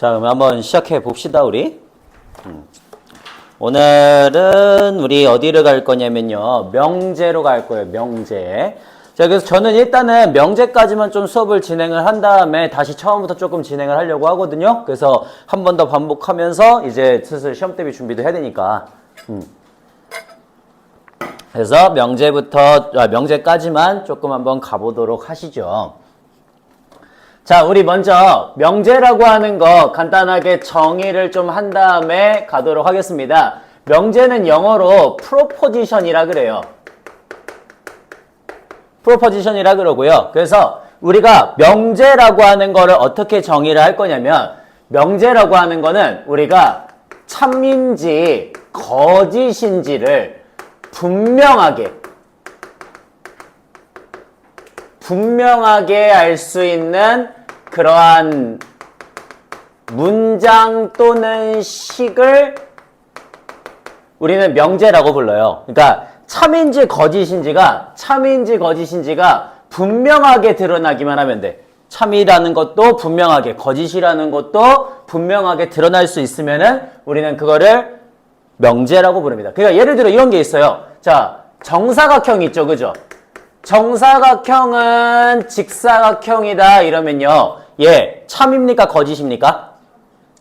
자, 그럼 한번 시작해 봅시다, 우리. 오늘은 우리 어디를 갈 거냐면요. 명제로 갈 거예요, 명제. 자, 그래서 저는 일단은 명제까지만 좀 수업을 진행을 한 다음에 다시 처음부터 조금 진행을 하려고 하거든요. 그래서 한 번 더 반복하면서 이제 슬슬 시험 대비 준비도 해야 되니까. 그래서 명제까지만 조금 한번 가보도록 하시죠. 자, 우리 먼저 명제라고 하는 거 간단하게 정의를 좀 한 다음에 가도록 하겠습니다. 명제는 영어로 proposition이라 그래요. proposition이라 그러고요. 그래서 우리가 명제라고 하는 거를 어떻게 정의를 할 거냐면, 명제라고 하는 거는 우리가 참인지 거짓인지를 분명하게 알 수 있는 그러한 문장 또는 식을 우리는 명제라고 불러요. 그러니까 참인지 거짓인지가 분명하게 드러나기만 하면 돼. 참이라는 것도 분명하게, 거짓이라는 것도 분명하게 드러날 수 있으면은 우리는 그거를 명제라고 부릅니다. 그러니까 예를 들어 이런 게 있어요. 자, 정사각형 있죠, 그죠? 정사각형은 직사각형이다 이러면요, 얘 참입니까 거짓입니까?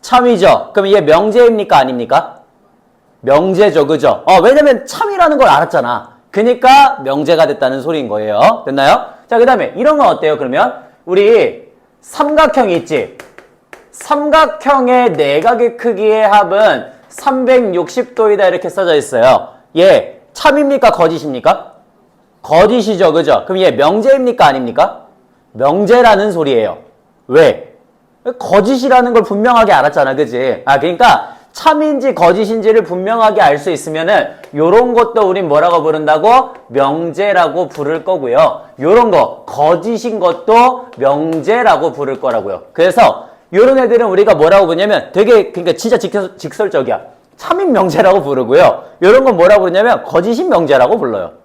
참이죠. 그럼 얘 명제입니까 아닙니까? 명제죠, 그죠? 왜냐면 참이라는 걸 알았잖아. 그러니까 명제가 됐다는 소리인 거예요. 됐나요? 자, 그 다음에 이런 건 어때요? 그러면 우리 삼각형이 있지. 삼각형의 내각의 크기의 합은 360도이다 이렇게 써져 있어요. 얘 참입니까 거짓입니까? 거짓이죠, 그죠? 그럼 얘 명제입니까 아닙니까? 명제라는 소리예요. 왜? 거짓이라는 걸 분명하게 알았잖아, 그지? 그러니까 참인지 거짓인지를 분명하게 알 수 있으면은 요런 것도 우린 뭐라고 부른다고? 명제라고 부를 거고요. 요런 거 거짓인 것도 명제라고 부를 거라고요. 그래서 요런 애들은 우리가 뭐라고 부르냐면 되게, 그러니까 진짜 직설적이야. 참인 명제라고 부르고요. 요런 건 뭐라고 부르냐면 거짓인 명제라고 불러요.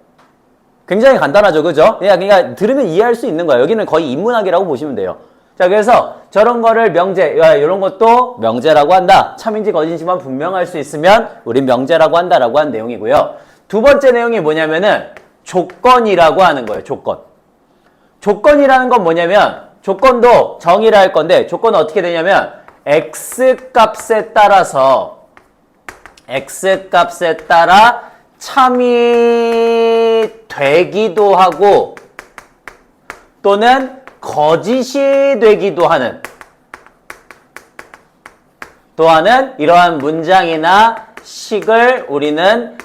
굉장히 간단하죠, 그죠? 그러니까 들으면 이해할 수 있는 거예요. 여기는 거의 인문학이라고 보시면 돼요. 자, 그래서 저런 거를 명제, 이런 것도 명제라고 한다. 참인지 거짓인지만 분명할 수 있으면 우린 명제라고 한다라고 한 내용이고요. 두 번째 내용이 뭐냐면은 조건이라고 하는 거예요, 조건. 조건이라는 건 뭐냐면, 조건도 정의를 할 건데, 조건은 어떻게 되냐면 x값에 따라 참이 되기도 하고 또는 거짓이 되기도 하는 이러한 문장이나 식을 우리는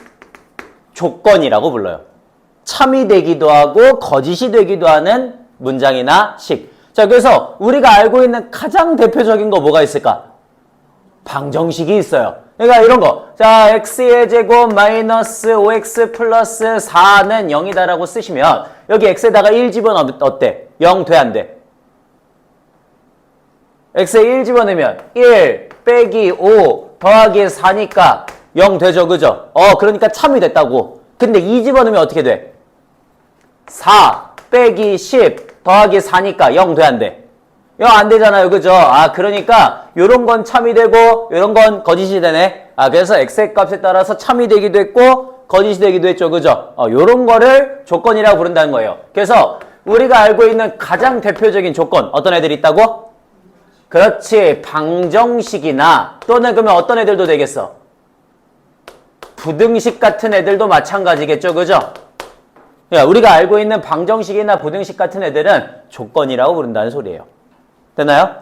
조건이라고 불러요. 참이 되기도 하고 거짓이 되기도 하는 문장이나 식. 자, 그래서 우리가 알고 있는 가장 대표적인 거 뭐가 있을까? 방정식이 있어요. 그러니까 이런 거. 자, x의 제곱 마이너스 5x 플러스 4는 0이다라고 쓰시면 여기 x에다가 1 집어넣으면 어때? 0 돼, 안 돼? x에 1 집어넣으면 1 빼기 5 더하기 4니까 0 되죠, 그죠? 그러니까 참이 됐다고. 근데 2 집어넣으면 어떻게 돼? 4 빼기 10 더하기 4니까 0 돼, 안 돼? 0 안 되잖아요, 그죠? 그러니까 요런 건 참이 되고 요런 건 거짓이 되네. 그래서 x의 값에 따라서 참이 되기도 했고 거짓이 되기도 했죠, 그죠? 요런 거를 조건이라고 부른다는 거예요. 그래서 우리가 알고 있는 가장 대표적인 조건 어떤 애들이 있다고? 그렇지, 방정식이나 또는 그러면 어떤 애들도 되겠어? 부등식 같은 애들도 마찬가지겠죠, 그죠? 우리가 알고 있는 방정식이나 부등식 같은 애들은 조건이라고 부른다는 소리예요. 됐나요?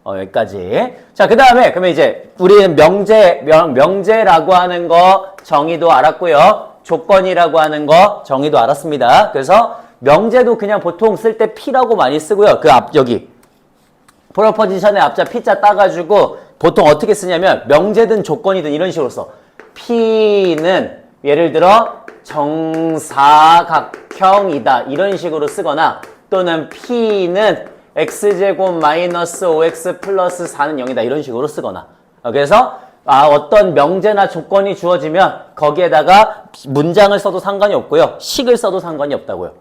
여기까지. 자, 그 다음에 그러면 이제 우리는 명제라고 하는 거 정의도 알았고요. 조건이라고 하는 거 정의도 알았습니다. 그래서 명제도 그냥 보통 쓸 때 P라고 많이 쓰고요. 그 앞 여기 프로포지션의 앞자 P자 따가지고 보통 어떻게 쓰냐면 명제든 조건이든 이런 식으로 써. P는 예를 들어 정사각형이다 이런 식으로 쓰거나 또는 P는 x제곱 마이너스 5x 플러스 4는 0이다 이런 식으로 쓰거나. 그래서 어떤 명제나 조건이 주어지면 거기에다가 문장을 써도 상관이 없고요. 식을 써도 상관이 없다고요.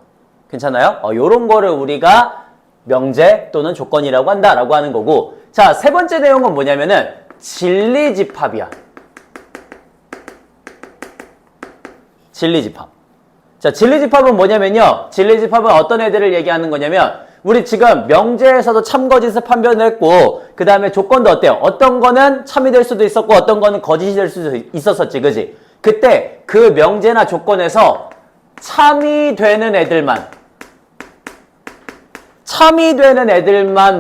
괜찮아요? 요런 거를 우리가 명제 또는 조건이라고 한다라고 하는 거고, 자, 세 번째 내용은 뭐냐면은 진리집합이야. 진리집합. 자, 진리집합은 뭐냐면요. 진리집합은 어떤 애들을 얘기하는 거냐면 우리 지금 명제에서도 참거짓을 판별을 했고 그 다음에 조건도 어때요? 어떤 거는 참이 될 수도 있었고 어떤 거는 거짓이 될 수도 있었었지. 그지? 그때 그 명제나 조건에서 참이 되는 애들만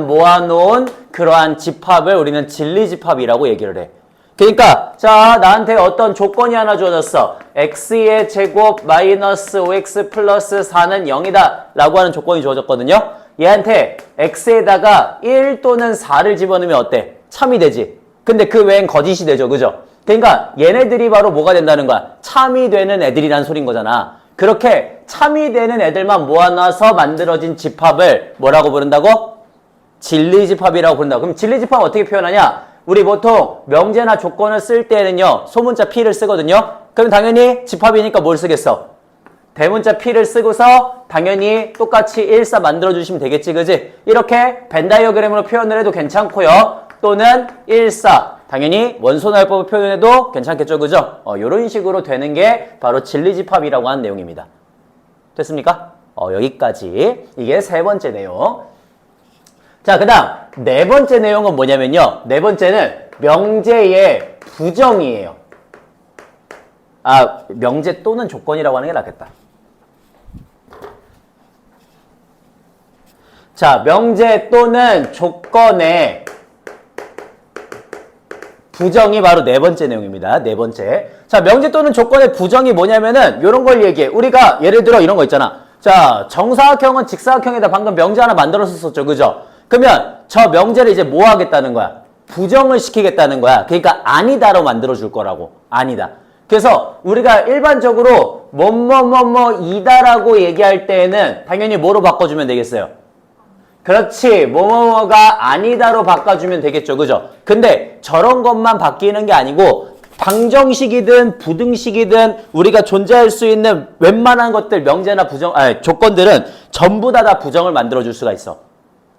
모아놓은 그러한 집합을 우리는 진리집합이라고 얘기를 해. 그러니까 자, 나한테 어떤 조건이 하나 주어졌어. x의 제곱 마이너스 5x 플러스 4는 0이다 라고 하는 조건이 주어졌거든요. 얘한테 x에다가 1 또는 4를 집어넣으면 어때? 참이 되지. 근데 그 외엔 거짓이 되죠. 그죠? 그러니까 얘네들이 바로 뭐가 된다는 거야? 참이 되는 애들이란 소린 거잖아. 그렇게 참이 되는 애들만 모아놔서 만들어진 집합을 뭐라고 부른다고? 진리집합이라고 부른다. 그럼 진리집합 어떻게 표현하냐? 우리 보통 명제나 조건을 쓸 때는요. 소문자 P를 쓰거든요. 그럼 당연히 집합이니까 뭘 쓰겠어? 대문자 P를 쓰고서 당연히 똑같이 1, 4 만들어주시면 되겠지. 그지? 이렇게 벤 다이어그램으로 표현을 해도 괜찮고요. 또는 1, 4 당연히 원소날법을 표현해도 괜찮겠죠. 그죠? 이런 식으로 되는 게 바로 진리집합이라고 하는 내용입니다. 됐습니까? 여기까지. 이게 세 번째 내용. 자, 그 다음 네 번째 내용은 뭐냐면요. 네 번째는 명제의 부정이에요. 아, 명제 또는 조건이라고 하는 게 낫겠다. 자, 명제 또는 조건의 부정이 바로 네 번째 내용입니다. 네 번째. 자, 명제 또는 조건의 부정이 뭐냐면은 이런 걸 얘기해. 우리가 예를 들어 이런 거 있잖아. 자, 정사각형은 직사각형에다 방금 명제 하나 만들었었죠. 그죠? 그러면 저 명제를 이제 뭐 하겠다는 거야? 부정을 시키겠다는 거야. 그러니까 아니다로 만들어줄 거라고. 아니다. 그래서 우리가 일반적으로 뭐뭐뭐뭐이다라고 얘기할 때에는 당연히 뭐로 바꿔주면 되겠어요? 그렇지. 뭐뭐뭐가 아니다로 바꿔주면 되겠죠. 그죠? 근데 저런 것만 바뀌는 게 아니고 방정식이든 부등식이든 우리가 존재할 수 있는 웬만한 것들 명제나 부정, 조건들은 전부 다 부정을 만들어줄 수가 있어.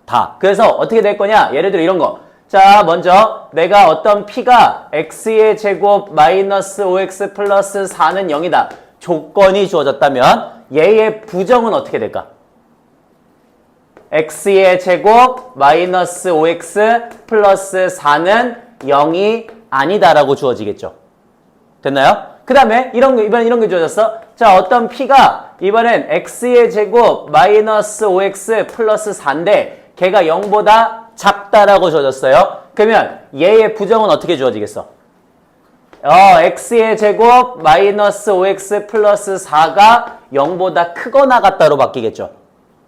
다. 그래서 어떻게 될 거냐? 예를 들어 이런 거. 자, 먼저 내가 어떤 P가 x의 제곱 마이너스 5x 플러스 4는 0이다. 조건이 주어졌다면 얘의 부정은 어떻게 될까? x의 제곱 마이너스 5x 플러스 4는 0이 아니다라고 주어지겠죠. 됐나요? 그 다음에 이번엔 이런 게 주어졌어. 자, 어떤 P가 이번엔 x의 제곱 마이너스 5x 플러스 4인데 걔가 0보다 작다라고 주어졌어요. 그러면 얘의 부정은 어떻게 주어지겠어? x의 제곱 마이너스 5x 플러스 4가 0보다 크거나 같다로 바뀌겠죠.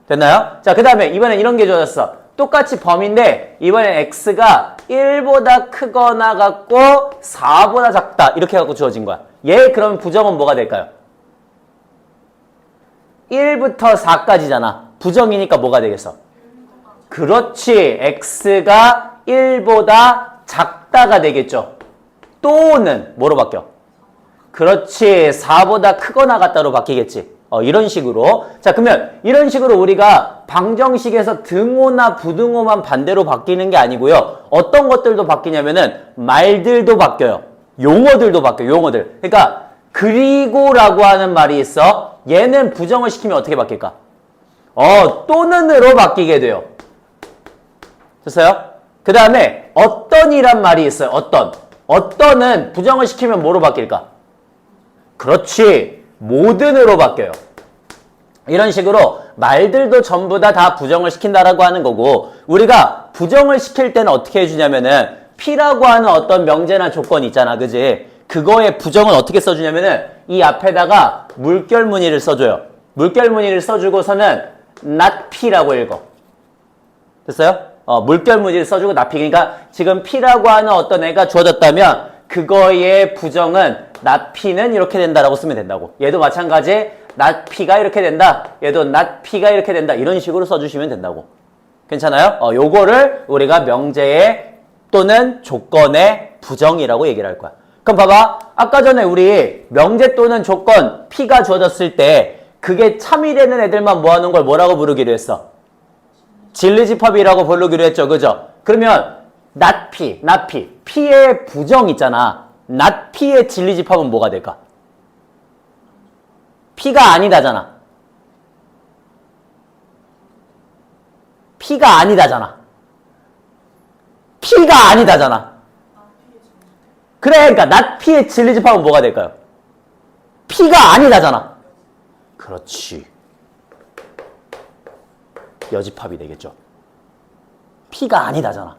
됐나요? 자, 그 다음에 이번엔 이런 게 주어졌어. 똑같이 범위인데 이번엔 x가 1보다 크거나 같고 4보다 작다 이렇게 갖고 주어진 거야. 얘 그럼 부정은 뭐가 될까요? 1부터 4까지잖아. 부정이니까 뭐가 되겠어? 그렇지. x가 1보다 작다가 되겠죠. 또는 뭐로 바뀌어? 그렇지. 4보다 크거나 같다로 바뀌겠지. 이런 식으로. 자, 그러면 이런 식으로 우리가 방정식에서 등호나 부등호만 반대로 바뀌는 게 아니고요. 어떤 것들도 바뀌냐면은 말들도 바뀌어요. 용어들도 바뀌어요. 용어들. 그러니까 그리고라고 하는 말이 있어. 얘는 부정을 시키면 어떻게 바뀔까? 또는으로 바뀌게 돼요. 됐어요? 그 다음에 어떤이란 말이 있어요. 어떤은 부정을 시키면 뭐로 바뀔까? 그렇지. 모든으로 바뀌어요. 이런 식으로 말들도 전부 다 부정을 시킨다라고 하는 거고 우리가 부정을 시킬 때는 어떻게 해주냐면은 P라고 하는 어떤 명제나 조건이 있잖아. 그지? 그거의 부정은 어떻게 써주냐면은 이 앞에다가 물결무늬를 써줘요. 물결무늬를 써주고서는 not P라고 읽어. 됐어요? 물결무늬를 써주고 not P. 그러니까 지금 P라고 하는 어떤 애가 주어졌다면 그거의 부정은 not P는 이렇게 된다라고 쓰면 된다고. 얘도 마찬가지 not P가 이렇게 된다. 얘도 not P가 이렇게 된다. 이런 식으로 써주시면 된다고. 괜찮아요? 요거를 우리가 명제의 또는 조건의 부정이라고 얘기를 할 거야. 그럼 봐봐. 아까 전에 우리 명제 또는 조건 P가 주어졌을 때 그게 참이 되는 애들만 모아놓은 걸 뭐라고 부르기로 했어? 진리집합이라고 부르기로 했죠. 그죠? 그러면 not P, not P. P의 부정 있잖아. not P의 진리집합은 뭐가 될까? P가 아니다잖아. P가 아니다잖아. P가 아니다잖아. 그래, 그러니까 not P의 진리집합은 뭐가 될까요? P가 아니다잖아. 그렇지. 여집합이 되겠죠. P가 아니다잖아.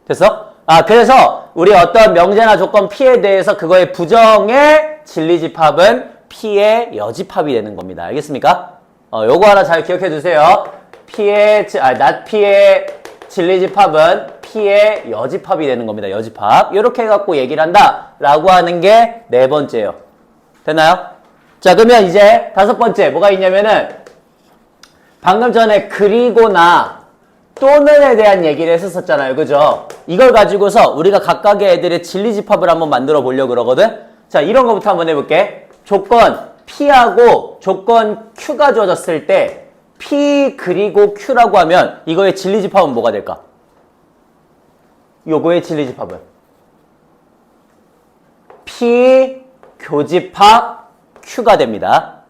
됐어? 그래서 우리 어떤 명제나 조건 P에 대해서 그거의 부정의 진리집합은 P의 여집합이 되는 겁니다. 알겠습니까? 요거 하나 잘 기억해 두세요. not P의 진리집합은 P의 여집합이 되는 겁니다. 여집합. 이렇게 해갖고 얘기를 한다. 라고 하는 게 네 번째예요. 됐나요? 자, 그러면 이제 다섯 번째 뭐가 있냐면은 방금 전에 그리고나 또는에 대한 얘기를 했었잖아요. 그죠? 이걸 가지고서 우리가 각각의 애들의 진리집합을 한번 만들어 보려고 그러거든? 자, 이런 거부터 한번 해볼게. 조건 P하고 조건 Q가 주어졌을 때 P 그리고 Q라고 하면 이거의 진리집합은 뭐가 될까? 요거의 진리집합은 P 교집합 Q가 됩니다.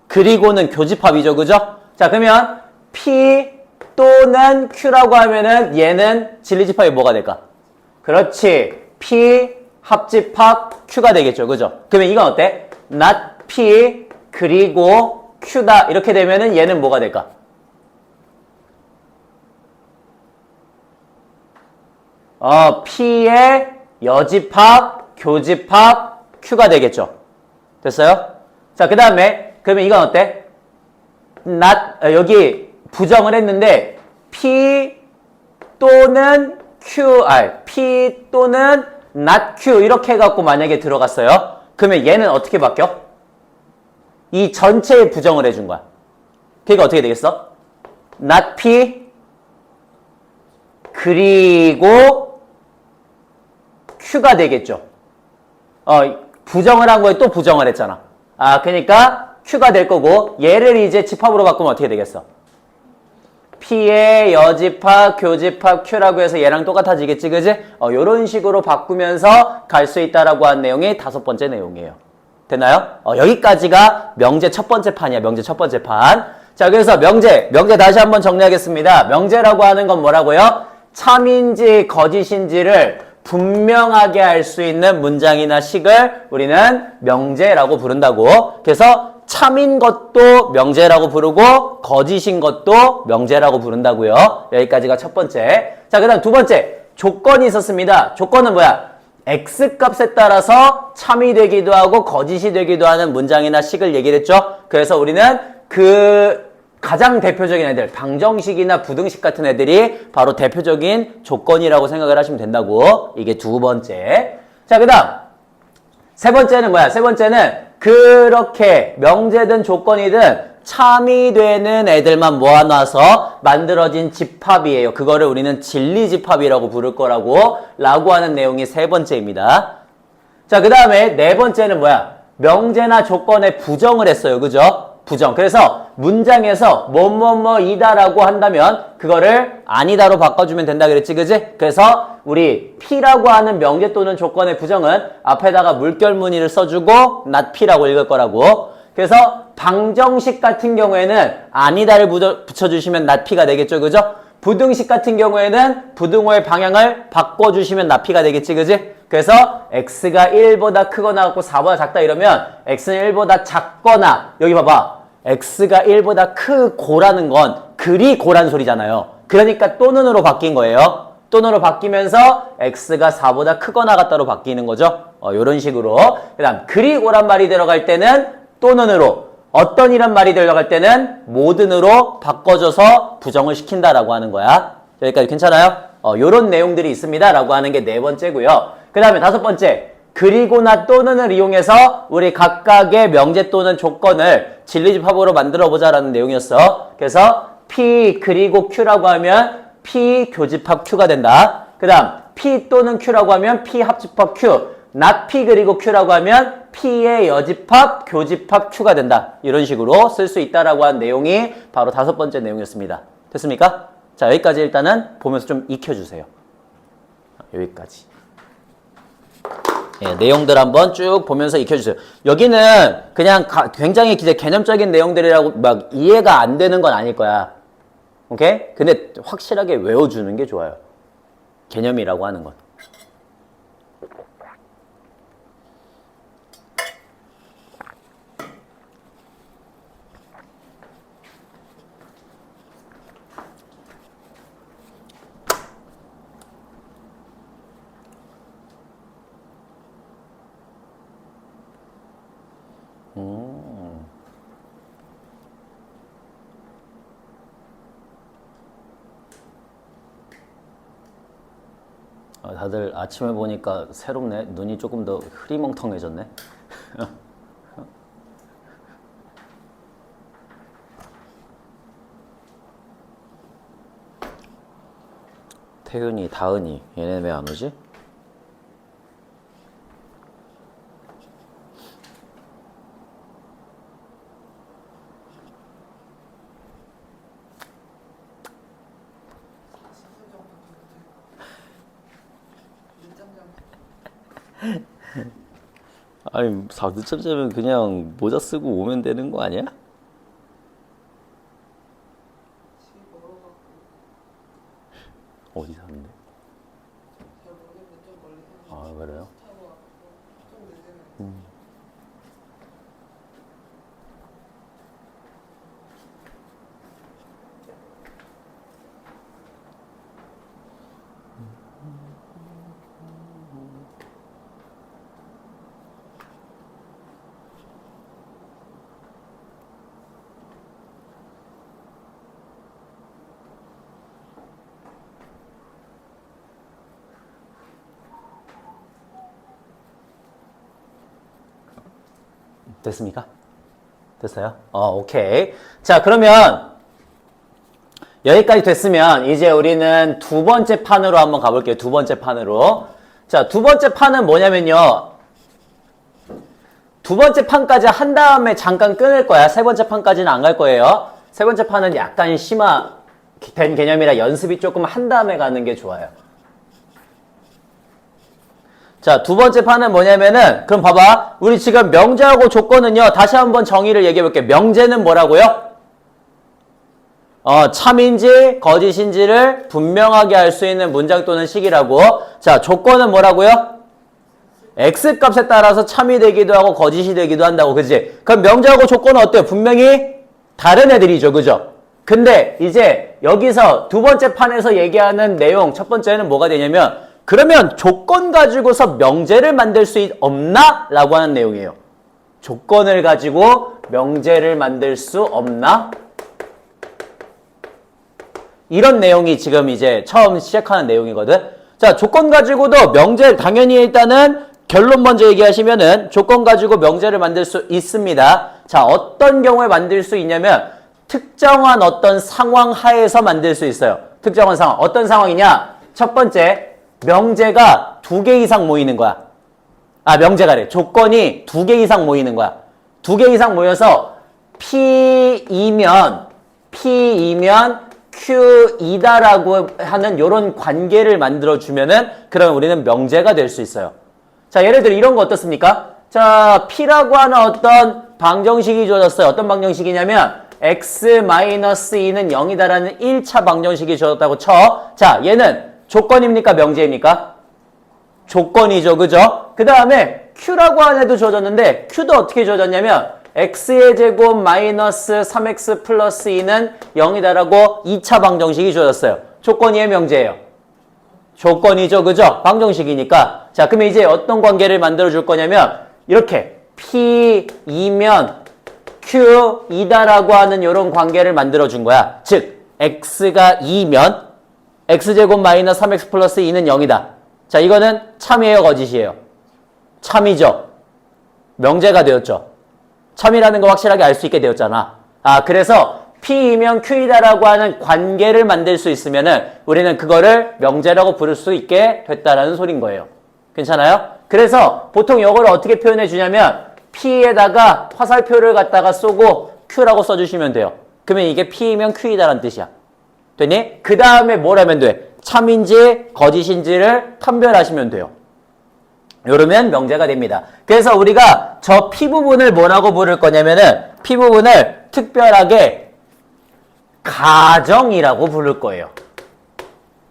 그리고는 교집합이죠. 그죠? 자, 그러면 P 또는 Q라고 하면은 얘는 진리집합이 뭐가 될까? 그렇지. P 합집합 Q가 되겠죠. 그죠? 그러면 이건 어때? not P 그리고 Q다. 이렇게 되면은 얘는 뭐가 될까? P의 여집합, 교집합 Q가 되겠죠. 됐어요? 자, 그 다음에 그러면 이건 어때? 여기 부정을 했는데 P 또는 Q, P 또는 not Q 이렇게 해갖고 만약에 들어갔어요. 그러면 얘는 어떻게 바뀌어? 이 전체에 부정을 해준 거야. 그러니까 어떻게 되겠어? not P 그리고 Q가 되겠죠. 부정을 한 거에 또 부정을 했잖아. 그러니까 Q가 될 거고 얘를 이제 집합으로 바꾸면 어떻게 되겠어? P의 여집합, 교집합 Q라고 해서 얘랑 똑같아지겠지, 그지? 요런 식으로 바꾸면서 갈 수 있다라고 한 내용이 다섯 번째 내용이에요. 됐나요? 여기까지가 명제 첫 번째 판이야, 명제 첫 번째 판. 자, 그래서 명제 다시 한번 정리하겠습니다. 명제라고 하는 건 뭐라고요? 참인지 거짓인지를 분명하게 할 수 있는 문장이나 식을 우리는 명제라고 부른다고. 그래서 참인 것도 명제라고 부르고 거짓인 것도 명제라고 부른다고요. 여기까지가 첫 번째. 자, 그 다음 두 번째. 조건이 있었습니다. 조건은 뭐야? X값에 따라서 참이 되기도 하고 거짓이 되기도 하는 문장이나 식을 얘기를 했죠. 그래서 우리는 그 가장 대표적인 애들, 방정식이나 부등식 같은 애들이 바로 대표적인 조건이라고 생각을 하시면 된다고. 이게 두 번째. 자, 그 다음 세 번째는 뭐야? 세 번째는 그렇게 명제든 조건이든 참이 되는 애들만 모아놔서 만들어진 집합이에요. 그거를 우리는 진리집합이라고 부를 거라고 라고 하는 내용이 세 번째입니다. 자, 그 다음에 네 번째는 뭐야? 명제나 조건에 부정을 했어요. 그죠? 부정. 그래서 문장에서 뭐뭐뭐이다라고 한다면 그거를 아니다로 바꿔주면 된다 그랬지, 그지? 그래서 우리 P라고 하는 명제 또는 조건의 부정은 앞에다가 물결무늬를 써주고 not P라고 읽을 거라고. 그래서 방정식 같은 경우에는 아니다를 붙여주시면 not P가 되겠죠, 그죠? 부등식 같은 경우에는 부등호의 방향을 바꿔주시면 not P가 되겠지, 그지? 그래서 x가 1보다 크거나 같고 4보다 작다 이러면 x는 1보다 작거나, 여기 봐봐, x가 1보다 크고라는 건 그리 고란 소리잖아요. 그러니까 또는으로 바뀐 거예요. 또는으로 바뀌면서 x가 4보다 크거나 같다로 바뀌는 거죠. 요런 식으로. 그 다음 그리 고란 말이 들어갈 때는 또는으로, 어떤 이란 말이 들어갈 때는 모든으로 바꿔줘서 부정을 시킨다라고 하는 거야. 여기까지 괜찮아요? 요런 내용들이 있습니다 라고 하는 게 네 번째고요. 그 다음에 다섯 번째, 그리고나 또는을 이용해서 우리 각각의 명제 또는 조건을 진리집합으로 만들어보자라는 내용이었어. 그래서 P 그리고 Q라고 하면 P 교집합 Q가 된다. 그 다음 P 또는 Q라고 하면 P 합집합 Q, not P 그리고 Q라고 하면 P의 여집합, 교집합 Q가 된다. 이런 식으로 쓸 수 있다라고 한 내용이 바로 다섯 번째 내용이었습니다. 됐습니까? 자, 여기까지 일단은 보면서 좀 익혀주세요. 여기까지. 예, 내용들 한번 쭉 보면서 익혀주세요. 여기는 그냥 굉장히 개념적인 내용들이라고 막 이해가 안 되는 건 아닐 거야. 오케이? 근데 확실하게 외워주는 게 좋아요. 개념이라고 하는 건. 다들 아침에 보니까 새롭네. 눈이 조금 더 흐리멍텅해졌네. 태윤이, 다은이 얘네 왜 안 오지? 아니 4늦잠자면 그냥 모자 쓰고 오면 되는 거 아니야? 어디 사는데? 아 그래요? 됐습니까? 됐어요? 오케이. 자, 그러면 여기까지 됐으면 이제 우리는 두 번째 판으로 한번 가볼게요. 두 번째 판으로. 자, 두 번째 판은 뭐냐면요. 두 번째 판까지 한 다음에 잠깐 끊을 거야. 세 번째 판까지는 안 갈 거예요. 세 번째 판은 약간 심화된 개념이라 연습이 조금 한 다음에 가는 게 좋아요. 자, 두 번째 판은 뭐냐면은, 그럼 봐봐. 우리 지금 명제하고 조건은요, 다시 한번 정의를 얘기해 볼게요. 명제는 뭐라고요? 참인지, 거짓인지를 분명하게 알 수 있는 문장 또는 식이라고. 자, 조건은 뭐라고요? X값에 따라서 참이 되기도 하고, 거짓이 되기도 한다고. 그치? 그럼 명제하고 조건은 어때요? 분명히 다른 애들이죠. 그죠? 근데 이제 여기서 두 번째 판에서 얘기하는 내용, 첫 번째는 뭐가 되냐면, 그러면 조건 가지고서 명제를 만들 수 없나? 라고 하는 내용이에요. 조건을 가지고 명제를 만들 수 없나? 이런 내용이 지금 이제 처음 시작하는 내용이거든. 자, 조건 가지고도 명제, 당연히 일단은 결론 먼저 얘기하시면은 조건 가지고 명제를 만들 수 있습니다. 자, 어떤 경우에 만들 수 있냐면 특정한 어떤 상황 하에서 만들 수 있어요. 특정한 상황. 어떤 상황이냐? 첫 번째, 명제가 2개 이상 모이는 거야. 명제가래. 조건이 2개 이상 모이는 거야. 2개 이상 모여서 P이면 Q이다라고 하는 이런 관계를 만들어주면은 그럼 우리는 명제가 될 수 있어요. 자, 예를 들어 이런 거 어떻습니까? 자, P라고 하는 어떤 방정식이 주어졌어요. 어떤 방정식이냐면 X-2는 0이다라는 1차 방정식이 주어졌다고 쳐. 자, 얘는 조건입니까? 명제입니까? 조건이죠. 그죠? 그 다음에 Q라고 하는 애도 주어졌는데 Q도 어떻게 주어졌냐면 X의 제곱 마이너스 3X 플러스 2는 0이다라고 2차 방정식이 주어졌어요. 조건이에요? 명제예요? 조건이죠. 그죠? 방정식이니까. 자, 그러면 이제 어떤 관계를 만들어 줄 거냐면 이렇게 P이면 Q이다라고 하는 이런 관계를 만들어 준 거야. 즉 X가 2면 X제곱 마이너스 3X 플러스 2는 0이다. 자, 이거는 참이에요? 거짓이에요? 참이죠. 명제가 되었죠. 참이라는 거 확실하게 알 수 있게 되었잖아. 그래서 P이면 Q이다라고 하는 관계를 만들 수 있으면은 우리는 그거를 명제라고 부를 수 있게 됐다라는 소린 거예요. 괜찮아요? 그래서 보통 이걸 어떻게 표현해 주냐면 P에다가 화살표를 갖다가 쏘고 Q라고 써주시면 돼요. 그러면 이게 P이면 Q이다라는 뜻이야. 됐니? 그 다음에 뭘 하면 돼? 참인지 거짓인지를 판별하시면 돼요. 이러면 명제가 됩니다. 그래서 우리가 저 P 부분을 뭐라고 부를 거냐면은 P 부분을 특별하게 가정이라고 부를 거예요.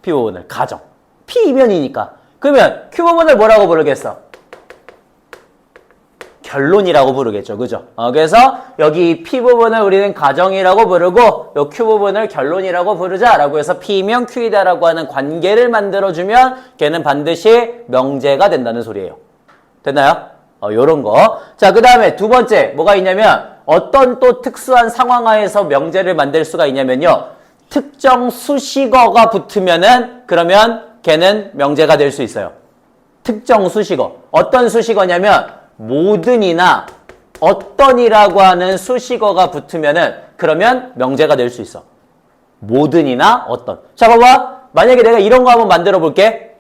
P 부분을 가정. P 이면이니까. 그러면 Q 부분을 뭐라고 부르겠어? 결론이라고 부르겠죠. 그죠? 그래서 여기 P 부분을 우리는 가정이라고 부르고 요 Q 부분을 결론이라고 부르자라고 해서 P면 Q이다라고 하는 관계를 만들어주면 걔는 반드시 명제가 된다는 소리예요. 됐나요? 요런 거. 자, 그 다음에 두 번째 뭐가 있냐면 어떤 또 특수한 상황하에서 명제를 만들 수가 있냐면요. 특정 수식어가 붙으면은 그러면 걔는 명제가 될 수 있어요. 특정 수식어. 어떤 수식어냐면 모든이나 어떤이라고 하는 수식어가 붙으면은 그러면 명제가 될 수 있어. 모든이나 어떤. 자, 봐봐. 만약에 내가 이런 거 한번 만들어 볼게.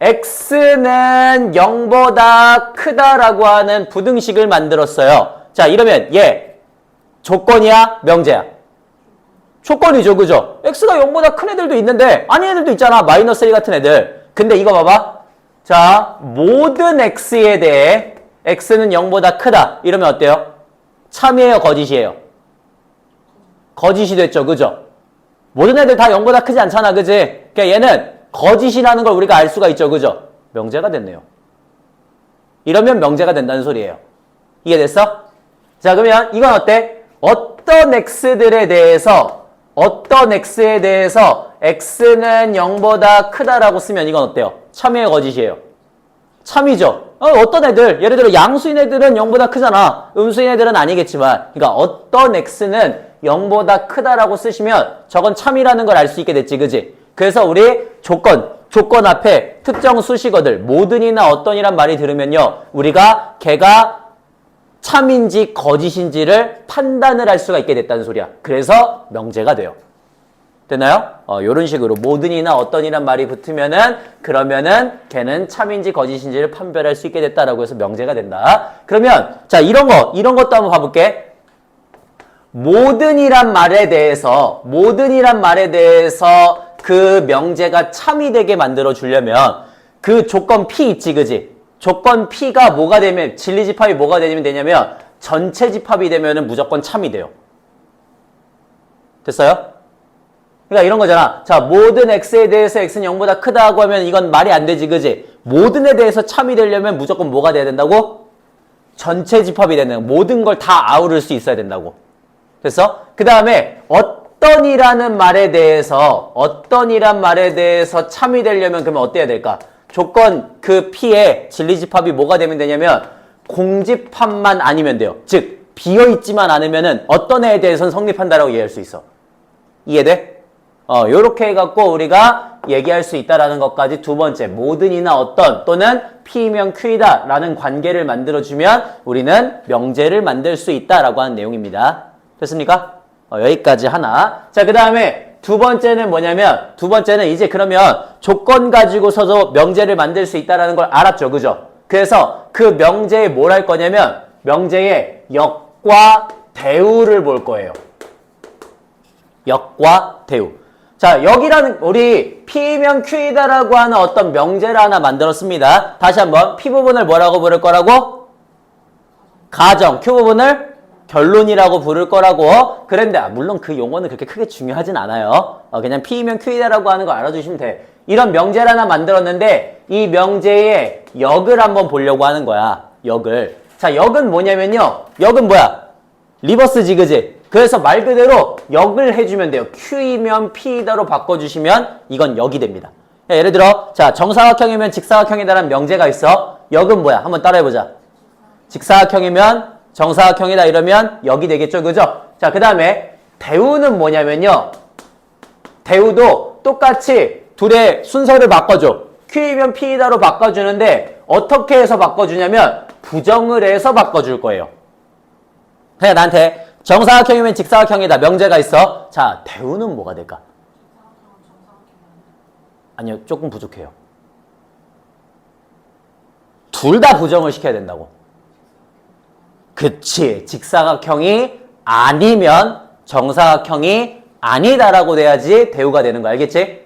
x는 0보다 크다라고 하는 부등식을 만들었어요. 자, 이러면 얘 조건이야? 명제야? 조건이죠. 그죠? x가 0보다 큰 애들도 있는데 아닌 애들도 있잖아. 마이너스 1 같은 애들. 근데 이거 봐봐. 자, 모든 x에 대해 x는 0보다 크다. 이러면 어때요? 참이에요? 거짓이에요? 거짓이 됐죠. 그죠? 모든 애들 다 0보다 크지 않잖아. 그지? 그러니까 얘는 거짓이라는 걸 우리가 알 수가 있죠. 그죠? 명제가 됐네요. 이러면 명제가 된다는 소리예요. 이해됐어? 자, 그러면 이건 어때? 어떤 x들에 대해서 x는 0보다 크다라고 쓰면 이건 어때요? 참이에요? 거짓이에요? 참이죠. 어떤 애들, 예를 들어 양수인 애들은 0보다 크잖아. 음수인 애들은 아니겠지만 그러니까 어떤 x는 0보다 크다라고 쓰시면 저건 참이라는 걸 알 수 있게 됐지. 그지? 그래서 우리 조건 앞에 특정 수식어들 모든이나 어떤이란 말이 들으면요. 우리가 걔가 참인지 거짓인지를 판단을 할 수가 있게 됐다는 소리야. 그래서 명제가 돼요. 됐나요? 요런 식으로 모든이나 어떤이란 말이 붙으면은 그러면은 걔는 참인지 거짓인지를 판별할 수 있게 됐다라고 해서 명제가 된다. 그러면 자, 이런 것도 한번 봐볼게. 모든이란 말에 대해서 그 명제가 참이 되게 만들어 주려면 그 조건 P 있지, 그지? 조건 P가 뭐가 되면 진리집합이 뭐가 되냐면 전체 집합이 되면은 무조건 참이 돼요. 됐어요? 그러니까 이런 거잖아. 자, 모든 x에 대해서 x는 0보다 크다고 하면 이건 말이 안 되지, 그지? 모든에 대해서 참이 되려면 무조건 뭐가 돼야 된다고? 전체 집합이 되는, 모든 걸 다 아우를 수 있어야 된다고. 됐어? 그 다음에 어떤이라는 말에 대해서 참이 되려면 그러면 어때야 될까? 조건 그 P의 진리집합이 뭐가 되면 되냐면 공집합만 아니면 돼요. 즉, 비어있지만 않으면은 어떤 애에 대해서는 성립한다라고 이해할 수 있어. 이해돼? 요렇게 해갖고 우리가 얘기할 수 있다라는 것까지 두 번째, 모든이나 어떤 또는 P면 Q이다 라는 관계를 만들어주면 우리는 명제를 만들 수 있다라고 하는 내용입니다. 됐습니까? 여기까지 하나. 자, 그 다음에 두 번째는 뭐냐면, 두 번째는 이제 그러면 조건 가지고서도 명제를 만들 수 있다라는 걸 알았죠. 그죠? 그래서 그 명제에 뭘 할 거냐면, 명제의 역과 대우를 볼 거예요. 역과 대우. 자, 여기라는 우리 P면 Q이다라고 하는 어떤 명제를 하나 만들었습니다. 다시 한번 P 부분을 뭐라고 부를 거라고? 가정. Q 부분을 결론이라고 부를 거라고. 그런데 물론 그 용어는 그렇게 크게 중요하진 않아요. 그냥 P면 Q이다라고 하는 거 알아주시면 돼. 이런 명제를 하나 만들었는데 이 명제의 역을 한번 보려고 하는 거야. 역을. 자, 역은 뭐냐면요. 역은 뭐야? 리버스지, 그지? 그래서 말 그대로 역을 해주면 돼요. Q이면 P이다로 바꿔주시면 이건 역이 됩니다. 예를 들어 자, 정사각형이면 직사각형이다라는 명제가 있어. 역은 뭐야? 한번 따라해보자. 직사각형이면 정사각형이다 이러면 역이 되겠죠. 그죠? 자, 그 다음에 대우는 뭐냐면요. 대우도 똑같이 둘의 순서를 바꿔줘. Q이면 P이다로 바꿔주는데 어떻게 해서 바꿔주냐면 부정을 해서 바꿔줄 거예요. 그냥 나한테 정사각형이면 직사각형이다. 명제가 있어. 자, 대우는 뭐가 될까? 아니요, 조금 부족해요. 둘 다 부정을 시켜야 된다고. 그치. 직사각형이 아니면 정사각형이 아니다라고 돼야지 대우가 되는 거야. 알겠지?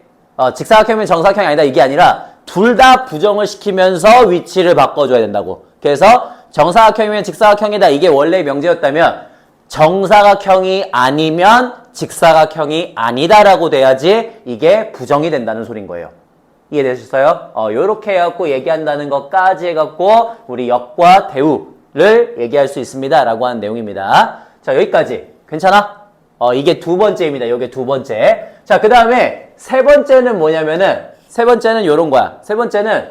직사각형이면 정사각형이 아니다 이게 아니라 둘 다 부정을 시키면서 위치를 바꿔줘야 된다고. 그래서 정사각형이면 직사각형이다 이게 원래 명제였다면 정사각형이 아니면 직사각형이 아니다라고 돼야지 이게 부정이 된다는 소린 거예요. 이해되셨어요? 요렇게 해갖고 얘기한다는 것까지 해갖고 우리 역과 대우를 얘기할 수 있습니다 라고 하는 내용입니다. 자, 여기까지 괜찮아? 이게 두 번째입니다. 요게 두 번째. 자, 그 다음에 세 번째는 뭐냐면은 세 번째는 요런 거야. 세 번째는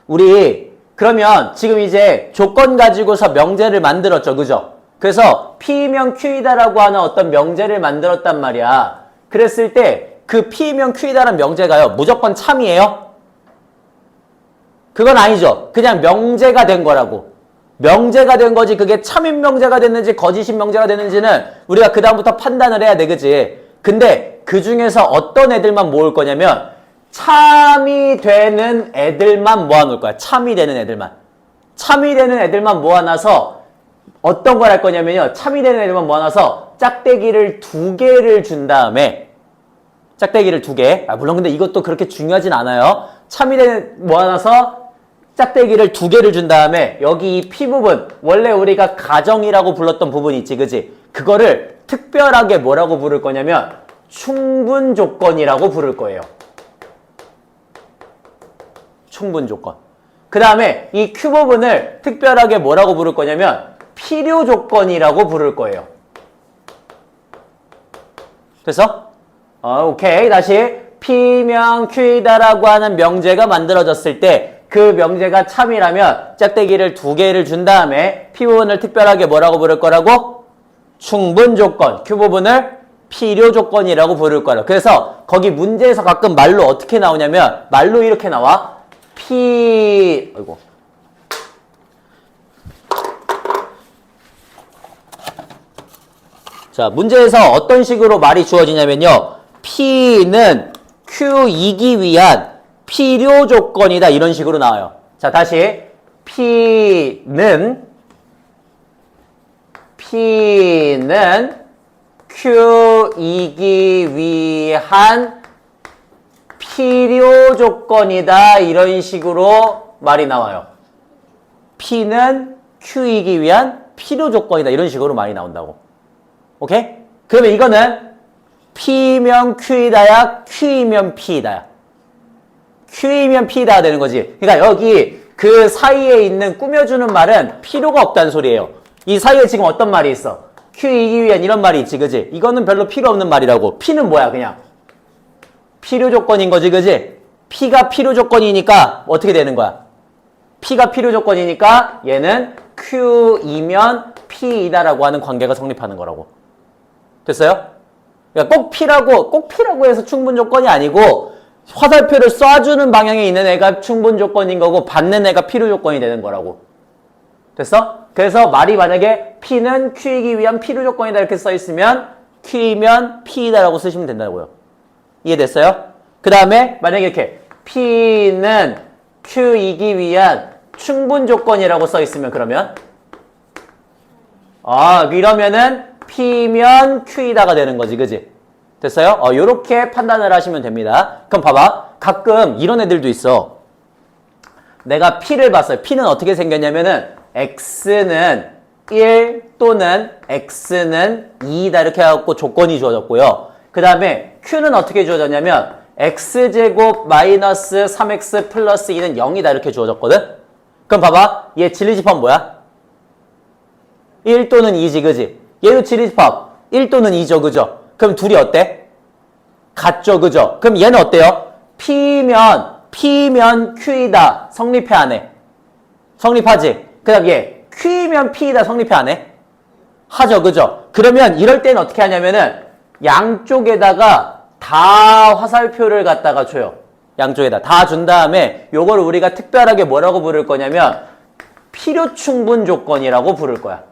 우리 그러면 지금 이제 조건 가지고서 명제를 만들었죠. 그죠? 그래서 P면 Q이다라고 하는 어떤 명제를 만들었단 말이야. 그랬을 때 그 P면 Q이다라는 명제가요. 무조건 참이에요? 그건 아니죠. 그냥 명제가 된 거라고. 명제가 된 거지 그게 참인 명제가 됐는지 거짓인 명제가 됐는지는 우리가 그 다음부터 판단을 해야 돼. 그치? 근데 그 중에서 어떤 애들만 모을 거냐면 참이 되는 애들만 모아놓을 거야. 참이 되는 애들만. 참이 되는 애들만 모아놔서 어떤 걸 할 거냐면요. 참이 되는 애들만 모아놔서 짝대기를 2개를 준 다음에 짝대기를 2개. 물론 근데 이것도 그렇게 중요하진 않아요. 참이 되는 모아놔서 짝대기를 2개를 준 다음에 여기 이 P 부분 원래 우리가 가정이라고 불렀던 부분이 있지. 그지? 그거를 특별하게 뭐라고 부를 거냐면 충분 조건이라고 부를 거예요. 충분 조건. 그 다음에 이 Q 부분을 특별하게 뭐라고 부를 거냐면 필요 조건이라고 부를 거예요. 됐어? 오케이. 다시 P면 Q이다라고 하는 명제가 만들어졌을 때 그 명제가 참이라면 짝대기를 2개를 준 다음에 P 부분을 특별하게 뭐라고 부를 거라고? 충분 조건. Q 부분을 필요 조건이라고 부를 거라고. 그래서 거기 문제에서 가끔 말로 어떻게 나오냐면 말로 이렇게 나와. 아이고. 자, 문제에서 어떤 식으로 말이 주어지냐면요. P는 Q이기 위한 필요 조건이다. 이런 식으로 나와요. 자, 다시. P는 Q이기 위한 필요 조건이다. 이런 식으로 말이 나와요. P는 Q이기 위한 필요 조건이다. 이런 식으로 말이 나온다고. 오케이? 그러면 이거는 P면 Q이다야, Q이면 P이다야. Q이면 P이다 되는 거지. 그러니까 여기 그 사이에 있는 꾸며주는 말은 필요가 없다는 소리예요. 이 사이에 지금 어떤 말이 있어? Q이기 위한 이런 말이 있지, 그지? 이거는 별로 필요 없는 말이라고. P는 뭐야, 그냥? 필요 조건인 거지, 그지? P가 필요 조건이니까 어떻게 되는 거야? P가 필요 조건이니까 얘는 Q이면 P이다라고 하는 관계가 성립하는 거라고. 됐어요? 그러니까 꼭 P라고 해서 충분 조건이 아니고 화살표를 쏴주는 방향에 있는 애가 충분 조건인 거고 받는 애가 필요 조건이 되는 거라고. 됐어? 그래서 말이 만약에 P는 Q이기 위한 필요 조건이다 이렇게 써있으면 Q이면 P이다라고 쓰시면 된다고요. 이해됐어요? 그 다음에 만약에 이렇게 P는 Q이기 위한 충분 조건이라고 써있으면 그러면 이러면은 P면 Q이다가 되는 거지, 그지? 됐어요? 요렇게 판단을 하시면 됩니다. 그럼 봐봐. 가끔 이런 애들도 있어. 내가 P를 봤어요. P는 어떻게 생겼냐면은 X는 1 또는 X는 2다 이렇게 해갖고 조건이 주어졌고요. 그 다음에 Q는 어떻게 주어졌냐면 X제곱 마이너스 3X 플러스 2는 0이다 이렇게 주어졌거든? 그럼 봐봐. 얘 진리집합 뭐야? 1 또는 2지, 그지? 얘도 진리집합 1 또는 2죠, 그죠? 그럼 둘이 어때? 같죠, 그죠? 그럼 얘는 어때요? P면 Q이다. 성립해, 안 해? 성립하지? 그 다음 얘 Q면 P이다. 성립해, 안 해? 하죠, 그죠? 그러면 이럴 때는 어떻게 하냐면은 양쪽에다가 다 화살표를 갖다가 줘요. 양쪽에다 다 준 다음에 요거를 우리가 특별하게 뭐라고 부를 거냐면 필요 충분 조건이라고 부를 거야.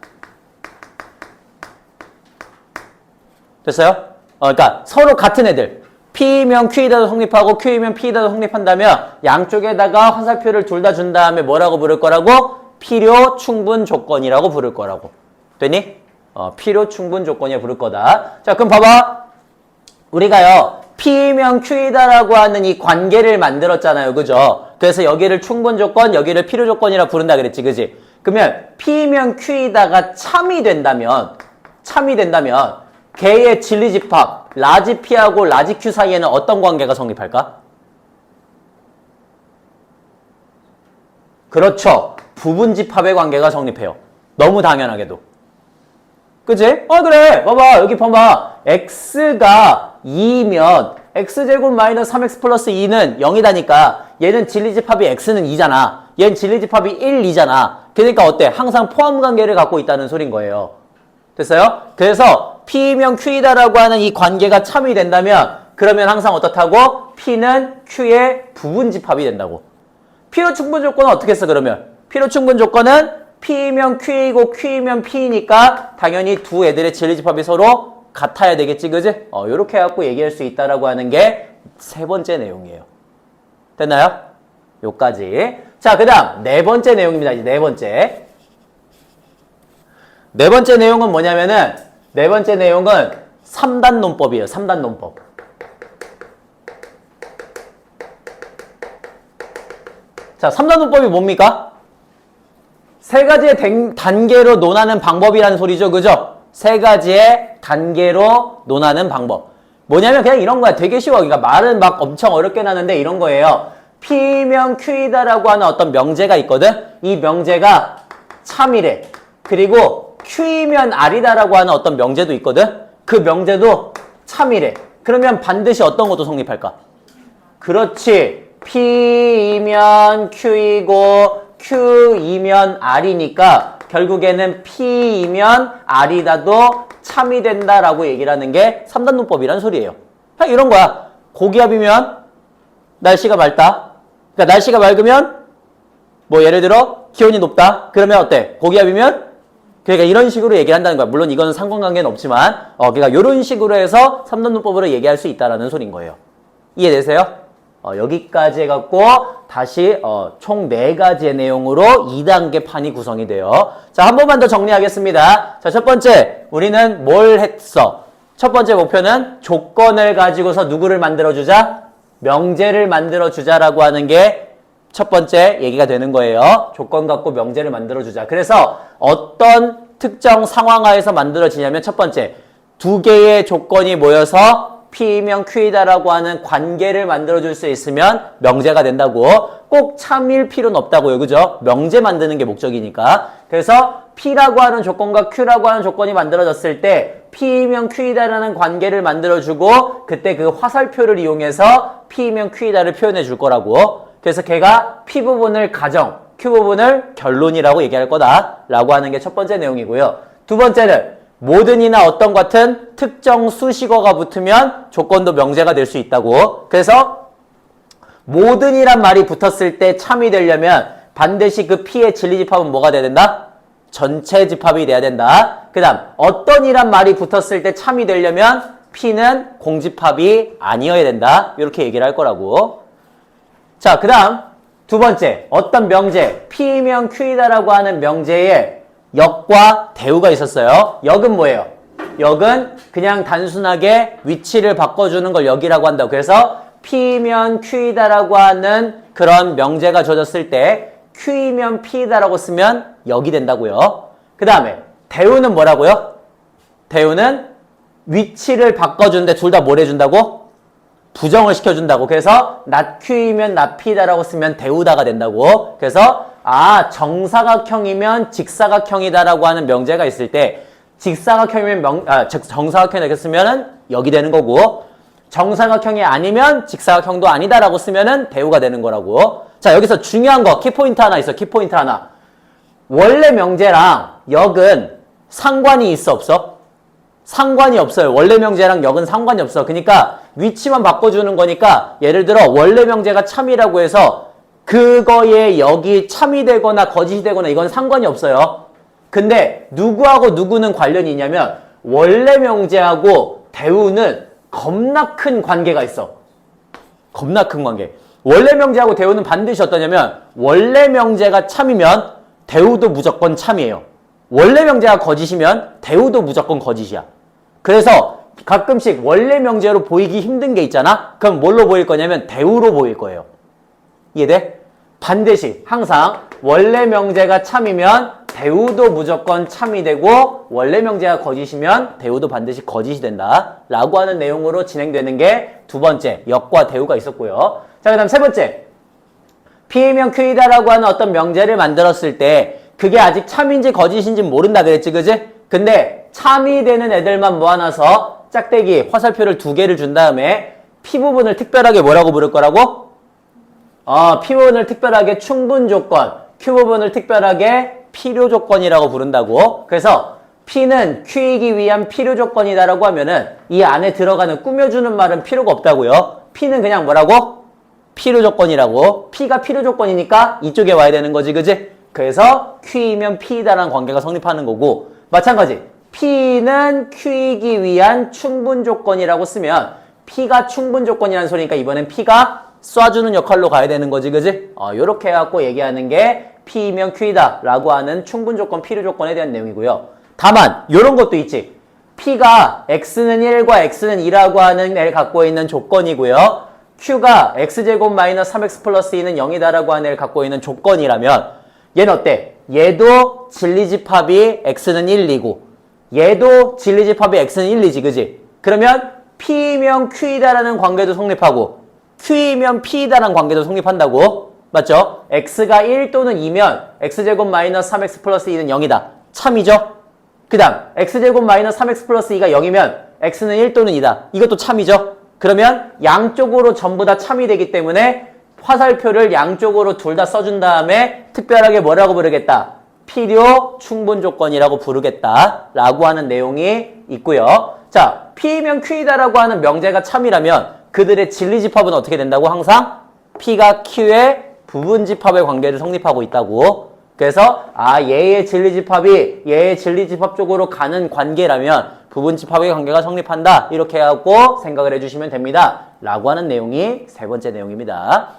됐어요? 그러니까 서로 같은 애들. P면 Q이다도 성립하고 Q이면 P이다도 성립한다면 양쪽에다가 화살표를 둘 다 준 다음에 뭐라고 부를 거라고? 필요 충분 조건이라고 부를 거라고. 되니? 필요 충분 조건이라 부를 거다. 자, 그럼 봐봐. 우리가요, P면 Q이다라고 하는 이 관계를 만들었잖아요. 그죠? 그래서 여기를 충분 조건, 여기를 필요 조건이라 부른다 그랬지. 그지? 그러면 P면 Q이다가 참이 된다면 걔의 진리집합, 라지 P하고 라지 Q 사이에는 어떤 관계가 성립할까? 그렇죠. 부분집합의 관계가 성립해요. 너무 당연하게도. 그치? 그래. 봐봐. 여기 봐봐. x가 2면 x제곱 마이너스 3x 플러스 2는 0이다니까 얘는 진리집합이 x는 2잖아. 얘는 진리집합이 1, 2잖아. 그러니까 어때? 항상 포함관계를 갖고 있다는 소린 거예요. 됐어요? 그래서 P면 Q이다라고 하는 이 관계가 참이 된다면 그러면 항상 어떻다고? P는 Q의 부분집합이 된다고. 필요 충분 조건은 어떻게 써 그러면? 필요 충분 조건은 P면 Q이고 Q면 P니까 당연히 두 애들의 진리집합이 서로 같아야 되겠지, 그지? 요렇게 해갖고 얘기할 수 있다라고 하는 게 세 번째 내용이에요. 됐나요? 요까지. 자, 그 다음 네 번째 내용입니다. 이제 네 번째. 네 번째 내용은 뭐냐면은 네 번째 내용은 3단 논법이에요. 3단 논법. 자, 3단 논법이 뭡니까? 세 가지의 단계로 논하는 방법이라는 소리죠. 그죠? 세 가지의 단계로 논하는 방법. 뭐냐면 그냥 이런 거야. 되게 쉬워. 그러니까 말은 막 엄청 어렵게 나는데 이런 거예요. P면 Q이다라고 하는 어떤 명제가 있거든? 이 명제가 참이래. 그리고 Q이면 R이다라고 하는 어떤 명제도 있거든? 그 명제도 참이래. 그러면 반드시 어떤 것도 성립할까? 그렇지. P이면 Q이고 Q이면 R이니까 결국에는 P이면 R이다도 참이 된다라고 얘기를 하는 게 3단 논법이란 소리예요. 그냥 이런 거야. 고기압이면 날씨가 맑다. 그러니까 날씨가 맑으면 뭐 예를 들어 기온이 높다. 그러면 어때? 고기압이면 그러니까 이런 식으로 얘기한다는 거야. 물론 이거는 상관관계는 없지만 그러니까 이런 식으로 해서 3단 논법으로 얘기할 수 있다라는 소린 거예요. 이해되세요? 여기까지 해갖고 다시 총 4가지의 내용으로 2단계 판이 구성이 돼요. 자, 한 번만 더 정리하겠습니다. 자, 첫 번째 우리는 뭘 했어? 첫 번째 목표는 조건을 가지고서 누구를 만들어주자? 명제를 만들어주자라고 하는 게 첫 번째 얘기가 되는 거예요. 조건 갖고 명제를 만들어주자. 그래서 어떤 특정 상황하에서 만들어지냐면 첫 번째, 두 개의 조건이 모여서 P면 Q이다라고 하는 관계를 만들어줄 수 있으면 명제가 된다고. 꼭 참일 필요는 없다고요. 그죠? 명제 만드는 게 목적이니까. 그래서 P라고 하는 조건과 Q라고 하는 조건이 만들어졌을 때 P면 Q이다라는 관계를 만들어주고 그때 그 화살표를 이용해서 P면 Q이다를 표현해 줄 거라고. 그래서 걔가 P 부분을 가정, Q 부분을 결론이라고 얘기할 거다라고 하는 게 첫 번째 내용이고요. 두 번째는 모든이나 어떤 같은 특정 수식어가 붙으면 조건도 명제가 될 수 있다고. 그래서 모든이란 말이 붙었을 때 참이 되려면 반드시 그 P의 진리집합은 뭐가 돼야 된다? 전체 집합이 돼야 된다. 그 다음 어떤이란 말이 붙었을 때 참이 되려면 P는 공집합이 아니어야 된다. 이렇게 얘기를 할 거라고. 자, 그 다음 두 번째 어떤 명제 P면 Q이다라고 하는 명제에 역과 대우가 있었어요. 역은 뭐예요? 역은 그냥 단순하게 위치를 바꿔주는 걸 역이라고 한다고. 그래서 P면 Q이다라고 하는 그런 명제가 주어졌을 때 Q이면 P이다라고 쓰면 역이 된다고요. 그 다음에 대우는 뭐라고요? 대우는 위치를 바꿔주는데 둘 다 뭘 해준다고? 부정을 시켜준다고. 그래서 not Q이면 not P다라고 쓰면 대우다가 된다고. 그래서 정사각형이면 직사각형이다라고 하는 명제가 있을 때 직사각형이면 정사각형이라고 쓰면은 역이 되는 거고 정사각형이 아니면 직사각형도 아니다라고 쓰면은 대우가 되는 거라고. 자, 여기서 중요한 거 키포인트 하나 있어. 키포인트 하나. 원래 명제랑 역은 상관이 있어 없어? 상관이 없어요. 원래 명제랑 역은 상관이 없어. 그러니까 위치만 바꿔주는 거니까 예를 들어 원래 명제가 참이라고 해서 그거에 역이 참이 되거나 거짓이 되거나 이건 상관이 없어요. 근데 누구하고 누구는 관련이 있냐면 원래 명제하고 대우는 겁나 큰 관계가 있어. 겁나 큰 관계. 원래 명제하고 대우는 반드시 어떠냐면 원래 명제가 참이면 대우도 무조건 참이에요. 원래 명제가 거짓이면 대우도 무조건 거짓이야. 그래서 가끔씩 원래 명제로 보이기 힘든 게 있잖아? 그럼 뭘로 보일 거냐면 대우로 보일 거예요. 이해돼? 반드시 항상 원래 명제가 참이면 대우도 무조건 참이 되고 원래 명제가 거짓이면 대우도 반드시 거짓이 된다 라고 하는 내용으로 진행되는 게 두 번째 역과 대우가 있었고요. 자, 그 다음 세 번째 P이면 Q이다라고 하는 어떤 명제를 만들었을 때 그게 아직 참인지 거짓인지 모른다 그랬지, 그지? 근데 참이 되는 애들만 모아놔서 짝대기 화살표를 2개를 준 다음에 P 부분을 특별하게 뭐라고 부를 거라고? P 부분을 특별하게 충분 조건, Q 부분을 특별하게 필요 조건이라고 부른다고. 그래서 P는 Q이기 위한 필요 조건이다라고 하면은 이 안에 들어가는 꾸며주는 말은 필요가 없다고요. P는 그냥 뭐라고? 필요 조건이라고. P가 필요 조건이니까 이쪽에 와야 되는 거지, 그지? 그래서 Q이면 P이다라는 관계가 성립하는 거고, 마찬가지 P는 Q이기 위한 충분 조건이라고 쓰면 P가 충분 조건이라는 소리니까 이번엔 P가 쏴주는 역할로 가야 되는 거지, 그지? 요렇게 해갖고 얘기하는 게 P이면 Q이다 라고 하는 충분 조건, 필요 조건에 대한 내용이고요. 다만 요런 것도 있지. P가 X는 1과 X는 2라고 하는 애를 갖고 있는 조건이고요. Q가 X제곱 마이너스 3X 플러스 2는 0이다라고 하는 애를 갖고 있는 조건이라면 얘는 어때? 얘도 진리집합이 X는 1이고 얘도 진리집합이 X는 1이지, 그지? 그러면 P이면 Q이다라는 관계도 성립하고 Q이면 P이다라는 관계도 성립한다고. 맞죠? X가 1 또는 2면 X제곱 마이너스 3X 플러스 2는 0이다. 참이죠? 그 다음 X제곱 마이너스 3X 플러스 2가 0이면 X는 1 또는 2다. 이것도 참이죠? 그러면 양쪽으로 전부 다 참이 되기 때문에 화살표를 양쪽으로 둘 다 써준 다음에 특별하게 뭐라고 부르겠다? 필요 충분 조건이라고 부르겠다 라고 하는 내용이 있고요. 자, P이면 Q이다라고 하는 명제가 참이라면 그들의 진리집합은 어떻게 된다고? 항상 P가 Q의 부분집합의 관계를 성립하고 있다고. 그래서 얘의 진리집합이 얘의 진리집합 쪽으로 가는 관계라면 부분집합의 관계가 성립한다. 이렇게 하고 생각을 해주시면 됩니다. 라고 하는 내용이 세 번째 내용입니다.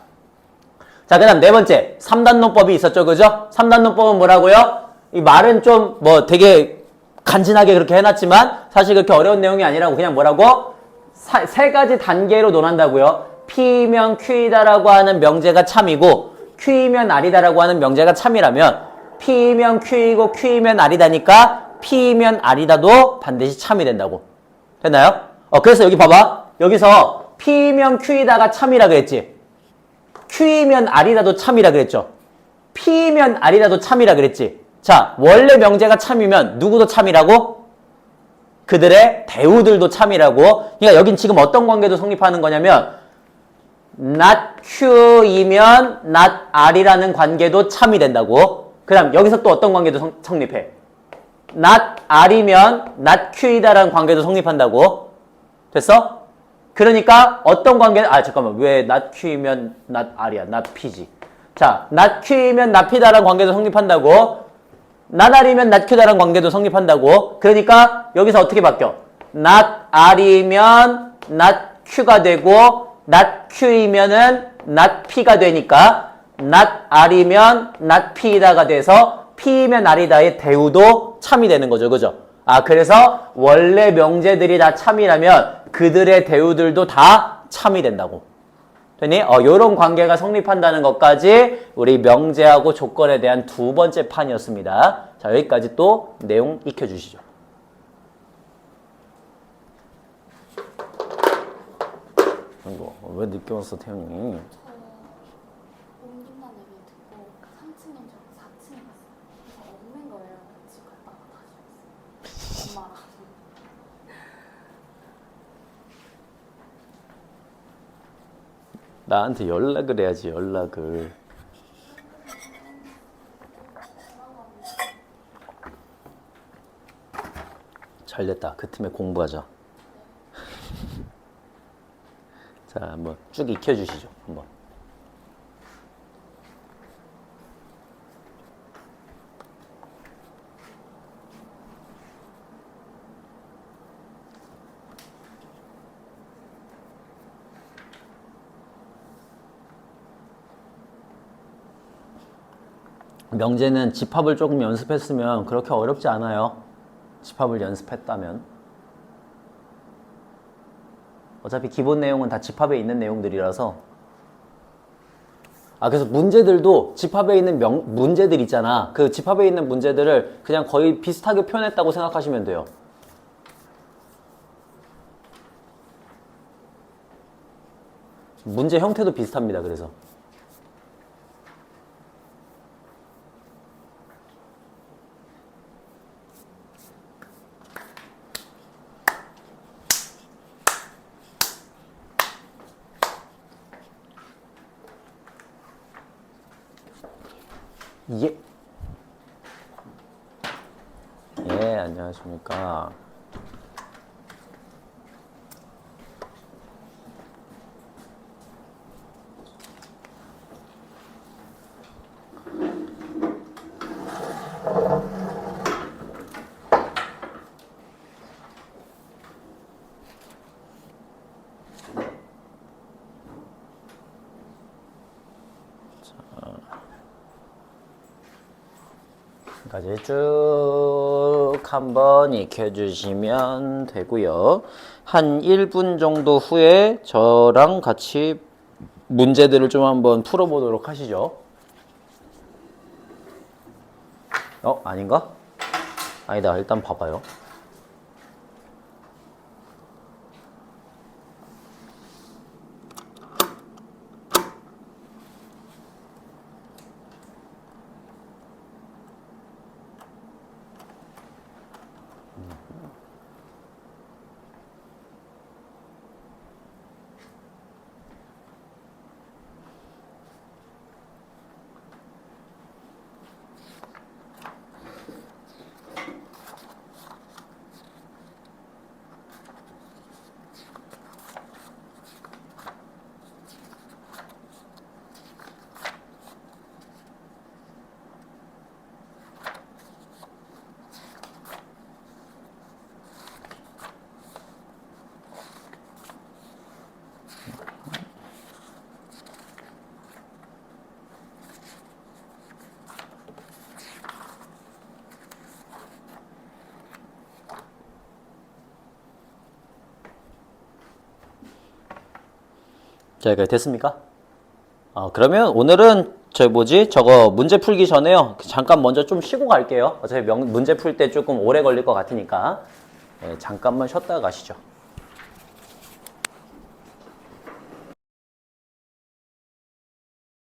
자, 그 다음 네 번째 3단론법이 있었죠, 그죠? 3단론법은 뭐라고요? 이 말은 좀 되게 간지나게 그렇게 해놨지만 사실 그렇게 어려운 내용이 아니라고. 그냥 뭐라고? 세 가지 단계로 논한다고요. P이면 Q이다라고 하는 명제가 참이고 Q이면 R이다라고 하는 명제가 참이라면 P이면 Q이고 Q이면 R이다니까 P이면 R이다도 반드시 참이 된다고. 됐나요? 그래서 여기 봐봐. 여기서 P이면 Q이다가 참이라 그랬지. Q이면 R이다도 참이라 그랬죠. P이면 R이다도 참이라 그랬지. 자, 원래 명제가 참이면 누구도 참이라고? 그들의 대우들도 참이라고. 그러니까 여긴 지금 어떤 관계도 성립하는 거냐면 not Q이면 not R이라는 관계도 참이 된다고. 그 다음 여기서 또 어떤 관계도 성립해? not R이면 not Q이다라는 관계도 성립한다고. 됐어? 그러니까 어떤 관계, 잠깐만, 왜 not Q이면 not R이야? not P지. 자, not Q이면 not P다라는 관계도 성립한다고. not R이면 not Q다라는 관계도 성립한다고. 그러니까 여기서 어떻게 바뀌어? not R이면 not Q가 되고 not Q이면은 not P가 되니까 not R이면 not P이다가 돼서 P이면 R이다의 대우도 참이 되는 거죠, 그죠? 그래서 원래 명제들이 다 참이라면 그들의 대우들도 다 참이 된다고. 되니? 요런 관계가 성립한다는 것까지 우리 명제하고 조건에 대한 두 번째 판이었습니다. 자, 여기까지 또 내용 익혀주시죠. 왜 늦게 왔어, 태영이? 옮긴다는 얘기 듣고 3층인 줄 알고 4층에 갔어요. 그래서 없는 거예요. 집 갔다가 다시 왔어요. 엄마랑. 나한테 연락을 해야지, 연락을. 잘 됐다. 그 틈에 공부하자. 자, 한번 쭉 익혀주시죠. 한번. 명제는 집합을 조금 연습했으면 그렇게 어렵지 않아요. 집합을 연습했다면. 어차피 기본 내용은 다 집합에 있는 내용들이라서. 그래서 문제들도 집합에 있는 문제들 있잖아. 그 집합에 있는 문제들을 그냥 거의 비슷하게 표현했다고 생각하시면 돼요. 문제 형태도 비슷합니다. 그래서. 예. 예, 안녕하십니까. 까지 쭉 한번 익혀주시면 되고요. 한 1분 정도 후에 저랑 같이 문제들을 좀 한번 풀어보도록 하시죠. 아닌가? 아니다. 일단 봐봐요. 자, 여기까지 됐습니까? 그러면 오늘은 저거 문제 풀기 전에요. 잠깐 먼저 좀 쉬고 갈게요. 어차피 문제 풀 때 조금 오래 걸릴 것 같으니까. 네, 잠깐만 쉬었다 가시죠.